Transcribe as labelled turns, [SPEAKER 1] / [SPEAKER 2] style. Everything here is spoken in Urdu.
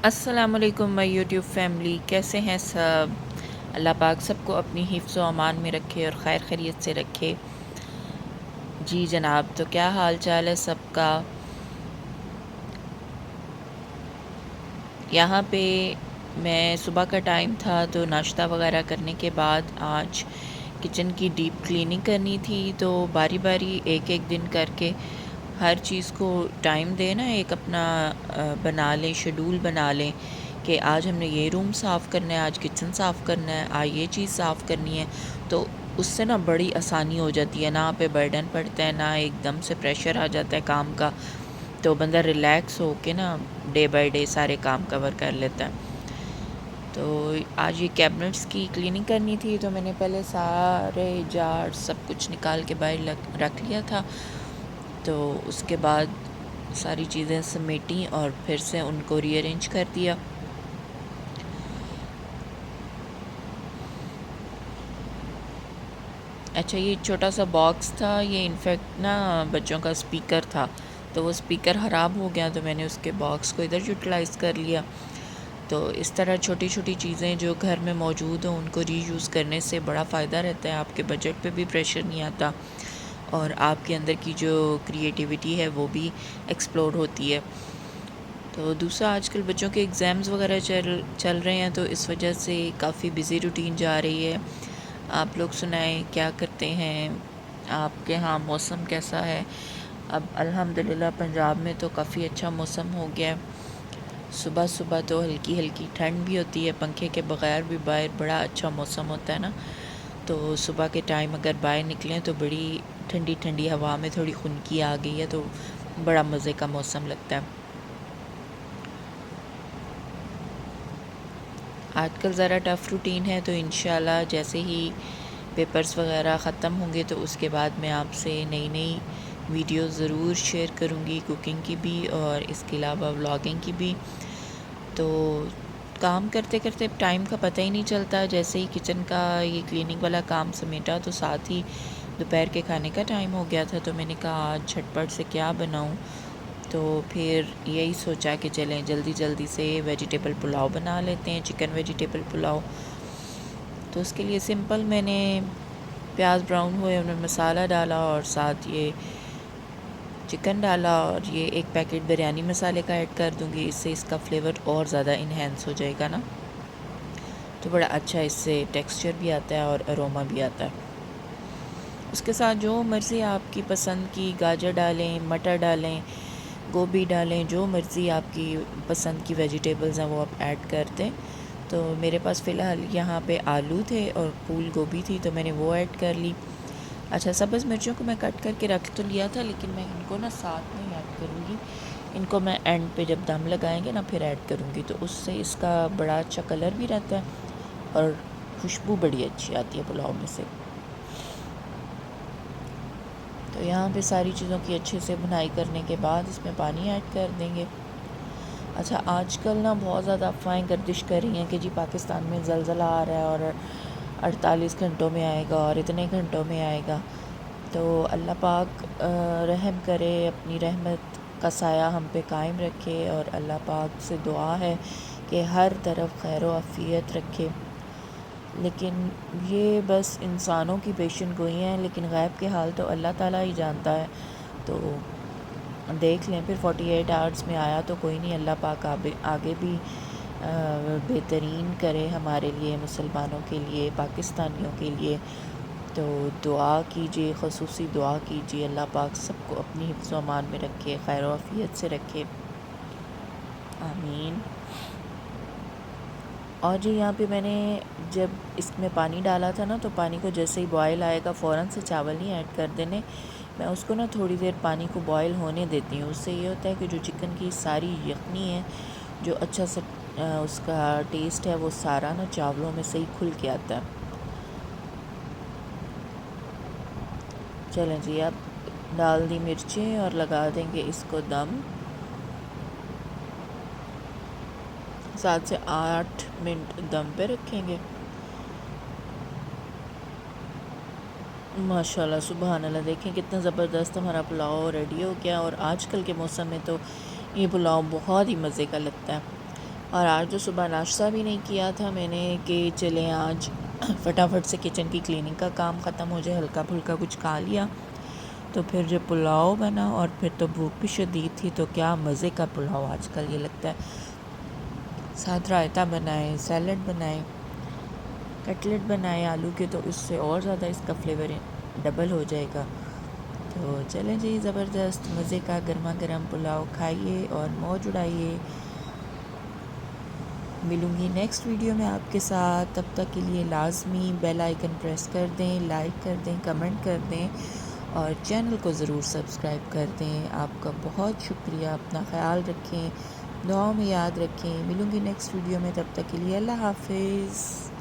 [SPEAKER 1] السلام علیکم مائی یوٹیوب فیملی، کیسے ہیں سب؟ اللہ پاک سب کو اپنی حفظ و امان میں رکھے اور خیر خیریت سے رکھے۔ جی جناب، تو کیا حال چال ہے سب کا؟ یہاں پہ میں صبح کا ٹائم تھا تو ناشتہ وغیرہ کرنے کے بعد آج کچن کی ڈیپ کلیننگ کرنی تھی، تو باری باری ایک ایک دن کر کے ہر چیز کو ٹائم دے نا، ایک اپنا بنا لیں، شیڈول بنا لیں کہ آج ہم نے یہ روم صاف کرنا ہے، آج کچن صاف کرنا ہے، آج یہ چیز صاف کرنی ہے، تو اس سے نا بڑی آسانی ہو جاتی ہے، نہ پہ برڈن پڑتا ہے، نہ ایک دم سے پریشر آ جاتا ہے کام کا، تو بندہ ریلیکس ہو کے نا ڈے بائی ڈے سارے کام کور کر لیتا ہے۔ تو آج یہ کیبنٹس کی کلیننگ کرنی تھی، تو میں نے پہلے سارے جار سب کچھ نکال کے باہر رکھ لیا تھا، تو اس کے بعد ساری چیزیں سمیٹیں اور پھر سے ان کو ری ارینج کر دیا۔ اچھا، یہ چھوٹا سا باکس تھا، یہ انفیکٹ نا بچوں کا اسپیکر تھا، تو وہ اسپیکر خراب ہو گیا، تو میں نے اس کے باکس کو ادھر یوٹیلائز کر لیا۔ تو اس طرح چھوٹی چھوٹی چیزیں جو گھر میں موجود ہوں ان کو ری یوز کرنے سے بڑا فائدہ رہتا ہے، آپ کے بجٹ پہ بھی پریشر نہیں آتا اور آپ کے اندر کی جو کریٹیوٹی ہے وہ بھی ایکسپلور ہوتی ہے۔ تو دوسرا، آج کل بچوں کے ایگزامز وغیرہ چل رہے ہیں، تو اس وجہ سے کافی بزی روٹین جا رہی ہے۔ آپ لوگ سنائیں کیا کرتے ہیں؟ آپ کے ہاں موسم کیسا ہے؟ اب الحمدللہ پنجاب میں تو کافی اچھا موسم ہو گیا ہے، صبح صبح تو ہلکی ہلکی ٹھنڈ بھی ہوتی ہے، پنکھے کے بغیر بھی باہر بڑا اچھا موسم ہوتا ہے نا، تو صبح کے ٹائم اگر باہر نکلیں تو بڑی ٹھنڈی ٹھنڈی ہوا میں تھوڑی خنکی آ گئی ہے، تو بڑا مزے کا موسم لگتا ہے۔ آج کل ذرا ٹف روٹین ہے، تو انشاءاللہ جیسے ہی پیپرز وغیرہ ختم ہوں گے تو اس کے بعد میں آپ سے نئی نئی ویڈیو ضرور شیئر کروں گی، کوکنگ کی بھی اور اس کے علاوہ ولاگنگ کی بھی۔ تو کام کرتے کرتے ٹائم کا پتہ ہی نہیں چلتا، جیسے ہی کچن کا یہ کلیننگ والا کام سمیٹا تو ساتھ ہی دوپہر کے کھانے کا ٹائم ہو گیا تھا، تو میں نے کہا آج جھٹ پٹ سے کیا بناؤں، تو پھر یہی سوچا کہ چلیں جلدی جلدی سے ویجیٹیبل پلاؤ بنا لیتے ہیں، چکن ویجیٹیبل پلاؤ۔ تو اس کے لیے سمپل میں نے پیاز براؤن ہوئے ان میں مسالہ ڈالا اور ساتھ یہ چکن ڈالا، اور یہ ایک پیکٹ بریانی مسالے کا ایڈ کر دوں گی، اس سے اس کا فلیور اور زیادہ انہینس ہو جائے گا نا، تو بڑا اچھا اس سے ٹیکسچر بھی آتا ہے اور اروما بھی آتا ہے۔ اس کے ساتھ جو مرضی آپ کی پسند کی، گاجر ڈالیں، مٹر ڈالیں، گوبھی ڈالیں، جو مرضی آپ کی پسند کی ویجیٹیبلز ہیں وہ آپ ایڈ کر دیں۔ تو میرے پاس فی الحال یہاں پہ آلو تھے اور پھول گوبھی تھی، تو میں نے وہ ایڈ کر لی۔ اچھا، سبز مرچوں کو میں کٹ کر کے رکھ تو لیا تھا، لیکن میں ان کو نا ساتھ نہیں ایڈ کروں گی، ان کو میں اینڈ پہ جب دم لگائیں گے نا پھر ایڈ کروں گی، تو اس سے اس کا بڑا اچھا کلر بھی رہتا ہے اور خوشبو بڑی اچھی آتی ہے پلاؤ میں سے۔ تو یہاں پہ ساری چیزوں کی اچھے سے بھنائی کرنے کے بعد اس میں پانی ایڈ کر دیں گے۔ اچھا، آج کل نا بہت زیادہ افواہیں گردش کر رہی ہیں کہ جی پاکستان میں زلزلہ آ رہا ہے اور 48 گھنٹوں میں آئے گا اور اتنے گھنٹوں میں آئے گا، تو اللہ پاک رحم کرے، اپنی رحمت کا سایہ ہم پہ قائم رکھے، اور اللہ پاک سے دعا ہے کہ ہر طرف خیر و عافیت رکھے۔ لیکن یہ بس انسانوں کی پیشن گوئی ہیں، لیکن غیب کے حال تو اللہ تعالیٰ ہی جانتا ہے، تو دیکھ لیں پھر 48 آورس میں آیا تو کوئی نہیں، اللہ پاک آگے بھی بہترین کرے ہمارے لیے، مسلمانوں کے لیے، پاکستانیوں کے لیے۔ تو دعا کیجیے، خصوصی دعا کیجیے، اللہ پاک سب کو اپنی حفظ و امان میں رکھے، خیر و عافیت سے رکھے، آمین۔ اور جی یہاں پہ میں نے جب اس میں پانی ڈالا تھا نا، تو پانی کو جیسے ہی بوائل آئے گا فوراً سے چاول نہیں ایڈ کر دینے، میں اس کو نا تھوڑی دیر پانی کو بوائل ہونے دیتی ہوں، اس سے یہ ہوتا ہے کہ جو چکن کی ساری یخنی ہے، جو اچھا سا اس کا ٹیسٹ ہے، وہ سارا نا چاولوں میں صحیح کھل کے آتا ہے۔ چلیں جی اب ڈال دی مرچیں اور لگا دیں گے اس کو دم 7 سے 8 منٹ دم پہ رکھیں گے. ماشاءاللہ سبحان اللہ، دیکھیں کتنا زبردست ہمارا پلاؤ ریڈی ہو گیا. اور آج کل کے موسم میں تو یہ پلاؤ بہت ہی مزے کا لگتا ہے. اور آج تو صبح ناشتہ بھی نہیں کیا تھا میں نے کہ چلیں آج فٹافٹ سے کچن کی کلیننگ کا کام ختم ہو جائے، ہلکا پھلکا کچھ کھا لیا. تو پھر جب پلاؤ بنا اور پھر تو بھوک بھی شدید تھی، تو کیا مزے کا پلاؤ آج کل یہ لگتا ہے. ساتھ رائتا بنائے، سیلڈ بنائے، کٹلیٹ بنائے آلو کے، تو اس سے اور زیادہ اس کا فلیور ڈبل ہو جائے گا. تو چلیں جی زبردست مزے کا گرما گرم پلاؤ کھائیے اور موج اڑائیے. ملوں گی نیکسٹ ویڈیو میں آپ کے ساتھ، تب تک کے لیے لازمی بیل آئیکن پریس کر دیں، لائک کر دیں، کمنٹ کر دیں اور چینل کو ضرور سبسکرائب کر دیں. آپ کا بہت شکریہ. اپنا خیال رکھیں، دعاؤں میں یاد رکھیں. ملوں گی نیکسٹ ویڈیو میں، تب تک کے لیے اللہ حافظ.